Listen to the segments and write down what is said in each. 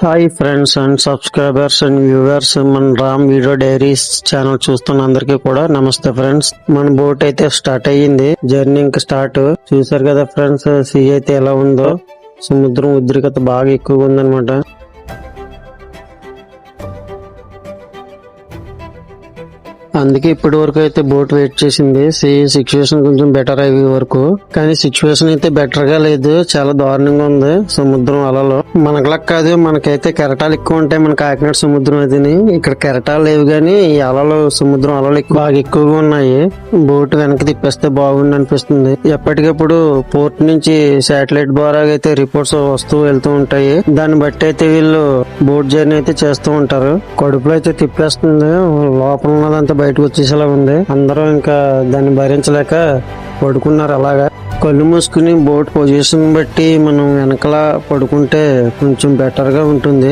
Hi friends and subscribers and viewers, మన Ram video diaries channel చూస్తున్న అందరికీ కూడా నమస్తే ఫ్రెండ్స్. మన బోట్ అయితే స్టార్ట్ అయ్యింది, జర్నీ ఇంకా స్టార్ట్. చూసారు కదా ఫ్రెండ్స్, సీ అయితే ఎలా ఉందో. సముద్రం ఉద్రిక్తత బాగా ఎక్కువగా ఉందన్నమాట. అందుకే ఇప్పటి వరకు అయితే బోట్ వెయిట్ చేసింది. సిచ్యువేషన్ కొంచెం బెటర్ అయ్యే వరకు, కానీ సిచ్యువేషన్ అయితే బెటర్ గా లేదు, చాలా దారుణంగా ఉంది సముద్రం అలలు. మనకులా కాదు, మనకైతే కెరటాలు ఎక్కువ ఉంటాయి మన కాకినాడ సముద్రం అదిని. ఇక్కడ కెరటాలు లేవు, కానీ ఈ అలలు సముద్రం అలలు బాగా ఎక్కువగా ఉన్నాయి. బోట్ వెనక్కి తిప్పేస్తే బాగుండి అనిపిస్తుంది. ఎప్పటికప్పుడు పోర్ట్ నుంచి శాటిలైట్ ద్వారా అయితే రిపోర్ట్స్ వస్తూ వెళ్తూ ఉంటాయి. దాన్ని బట్టి అయితే వీళ్ళు బోట్ జర్నీ అయితే చేస్తూ ఉంటారు. కడుపులో అయితే తిప్పేస్తుంది, లోపల ఉన్నదంతా బయటకు వచ్చేసేలా ఉంది. అందరూ ఇంకా దాన్ని భరించలేక పడుకున్నారు అలాగా. కళ్ళు మూసుకుని బోట్ పొజిషన్ బట్టి మనం వెనకలా పడుకుంటే కొంచెం బెటర్ గా ఉంటుంది.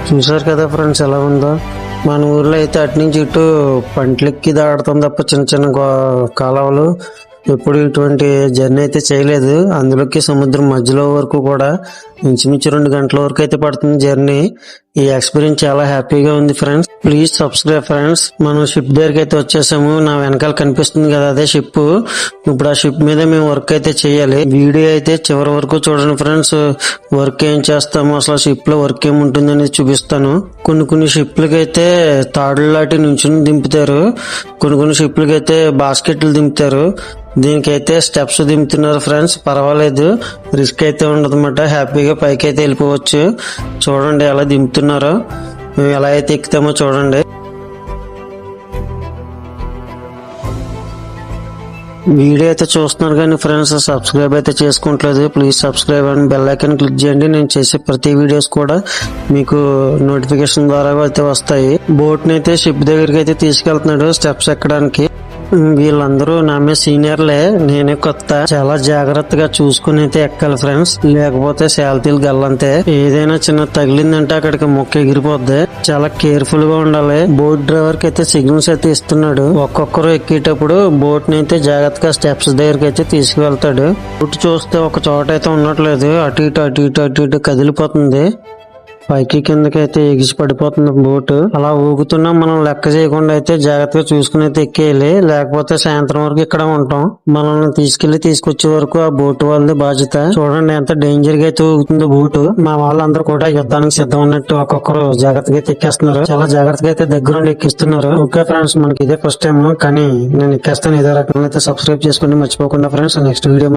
చూసారు కదా ఫ్రెండ్స్ ఎలా ఉందో. మన ఊర్లో అయితే అటు నుంచి ఇటు పంటలెక్కి దాడుతాం తప్ప చిన్న చిన్న కాలువలు ఎప్పుడు ఇటువంటి జర్నీ అయితే చేయలేదు. అందులోకి సముద్రం మధ్యలో వరకు కూడా ఇంచుమించు 2 గంటల వరకు అయితే పడుతుంది జర్నీ. ఈ ఎక్స్పీరియన్స్ చాలా హ్యాపీగా ఉంది ఫ్రెండ్స్. Please subscribe friends. మనం షిప్ దగ్గరికి అయితే వచ్చేసాము. నా వెనకాల కనిపిస్తుంది కదా, అదే షిప్. ఇప్పుడు ఆ షిప్ మీద మేము వర్క్ అయితే చేయాలి. వీడియో అయితే చివరి వరకు చూడండి ఫ్రెండ్స్. వర్క్ ఏం చేస్తాము, అసలు షిప్ లో వర్క్ ఏముంటుంది అనేది చూపిస్తాను. కొన్ని షిప్లకి అయితే తాడులు లాంటి నుంచుని దింపుతారు, కొన్ని షిప్లకి అయితే బాస్కెట్లు దింపుతారు. దీనికైతే స్టెప్స్ దింపుతున్నారు ఫ్రెండ్స్. పర్వాలేదు, రిస్క్ అయితే ఉండదన్నమాట. హ్యాపీగా పైకి అయితే వెళ్ళిపోవచ్చు. చూడండి ఎలా దింపుతున్నారో, మేము ఎలా అయితే ఎక్కుతామో చూడండి. వీడియో అయితే చూస్తున్నారు కానీ ఫ్రెండ్స్ సబ్స్క్రైబ్ అయితే చేసుకోవట్లేదు. Please subscribe and bell icon click చేయండి. నేను చేసే ప్రతి వీడియోస్ కూడా మీకు నోటిఫికేషన్ ద్వారా అయితే వస్తాయి. బోట్ ని అయితే షిప్ దగ్గరికి అయితే తీసుకెళ్తున్నాడు స్టెప్స్ ఎక్కడానికి. వీళ్ళందరూ నా మీద సీనియర్లే, నేనే కొత్త. చాలా జాగ్రత్తగా చూసుకుని అయితే ఎక్కాలి ఫ్రెండ్స్, లేకపోతే శాలతీలు గల్లంతే. ఏదైనా చిన్న తగిలిందంటే అక్కడికి మొక్క ఎగిరిపోద్ది. చాలా కేర్ఫుల్ గా ఉండాలి. బోట్ డ్రైవర్ కి అయితే సిగ్నల్స్ అయితే ఇస్తున్నాడు. ఒక్కొక్కరు ఎక్కేటప్పుడు బోట్ ని అయితే జాగ్రత్తగా స్టెప్స్ దగ్గరికి అయితే తీసుకువెళ్తాడు. బోట్ చూస్తే ఒక చోట అయితే ఉండట్లేదు, అటు ఇటు కదిలిపోతుంది. పైకి కిందకి అయితే ఎగిసి పడిపోతుంది బోట్. అలా ఊగుతున్నా మనం లెక్క చేయకుండా అయితే జాగ్రత్తగా చూసుకుని అయితే ఎక్కేయాలి, లేకపోతే సాయంత్రం వరకు ఇక్కడ ఉంటాం. మనల్ని తీసుకొచ్చే వరకు ఆ బోట్ వాళ్ళది బాధ్యత. చూడండి ఎంత డేంజర్ గా అయితే ఊగుతుందో బోట్. మా వాళ్ళందరూ కూడా యుద్ధానికి సిద్ధం అన్నట్టు ఒక్కొక్కరు జాగ్రత్తగా అయితే ఎక్కేస్తున్నారు. చాలా జాగ్రత్తగా అయితే దగ్గరుండి ఎక్కిస్తున్నారు. ఓకే ఫ్రెండ్స్, మనకి ఇదే ఫస్ట్ టైం, కానీ నేను ఎక్కేస్తాను. ఇదే రకంగా అయితే సబ్స్క్రైబ్ చేసుకోండి మర్చిపోకుండా ఫ్రెండ్స్. Next video